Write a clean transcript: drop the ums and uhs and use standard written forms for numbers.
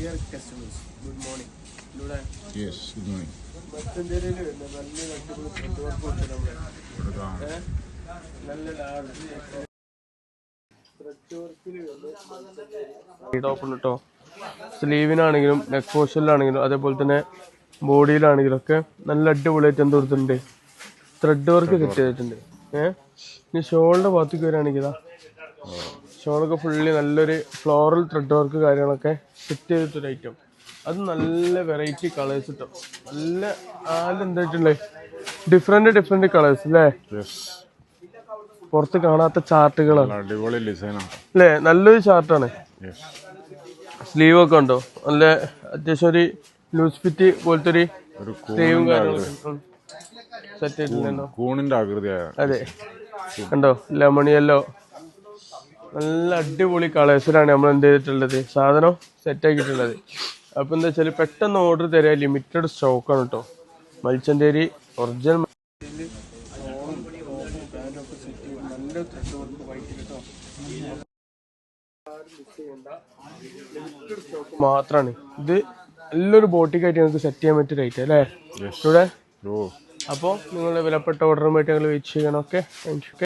dear customers, good morning. Yes, good morning. സ്ലീവിനാണെങ്കിലും neck പോർഷനിലാണെങ്കിലും അതേപോലെ തന്നെ ബോഡിയിലാണെങ്കിലും ഒക്കെ നല്ല അടിപൊളിയായിട്ട് എന്ത് കൊടുത്തിട്ടുണ്ട്, ത്രെഡ് വർക്ക് സെറ്റ് ചെയ്തിട്ടുണ്ട്. ഇനി ഷോളിന്റെ ഭാഗത്തേക്ക് വരികയാണെങ്കിൽ ഷോളൊക്കെ ഫുള്ളി നല്ലൊരു ഫ്ലോറൽ ത്രെഡ് വർക്ക് കാര്യങ്ങളൊക്കെ സെറ്റ് ചെയ്തിട്ടൊരു ഐറ്റം. അത് നല്ല വെറൈറ്റി കളേഴ്സ് കിട്ടും. നല്ല എന്തായിട്ടുള്ളേ ഡിഫറെന്റ് കളേഴ്സ് അല്ലേ, പുറത്ത് കാണാത്ത ചാർട്ടുകളാണ് അല്ലേ. നല്ലൊരു ചാർട്ടാണ്. സ്ലീവ് ഒക്കെ ഉണ്ടോ, നല്ല അത്യാവശ്യം ഒരു ലൂസ് ഫിറ്റ് പോലത്തെ ഒരു സ്ലീവും കാര്യങ്ങളൊക്കെ സെറ്റ് ചെയ്തിട്ടുണ്ടല്ലോ. അതെ, കണ്ടോ, ലെമൺ യെല്ലോ, നല്ല അടിപൊളി കളേഴ്സിലാണ് നമ്മൾ എന്ത് ചെയ്തിട്ടുള്ളത്, സാധനം സെറ്റ് ആക്കിയിട്ടുള്ളത്. അപ്പൊ എന്താ വെച്ചാൽ പെട്ടെന്ന് ഓർഡർ തരാ, ലിമിറ്റഡ് സ്റ്റോക്കാണ് കേട്ടോ. മൽച്ചന്തേരി ഒറിജിനൽ മാത്രമാണ് ഇത്. നല്ലൊരു ബോട്ടിക്കായിട്ട് നിങ്ങൾക്ക് സെറ്റ് ചെയ്യാൻ പറ്റിയ റേറ്റ് അല്ലേ ഇവിടെ. അപ്പോൾ നിങ്ങളുടെ വിലപ്പെട്ട ഓർഡറുമായിട്ട് ഞങ്ങൾ വെയിറ്റ് ചെയ്യണം. Okay, thank you.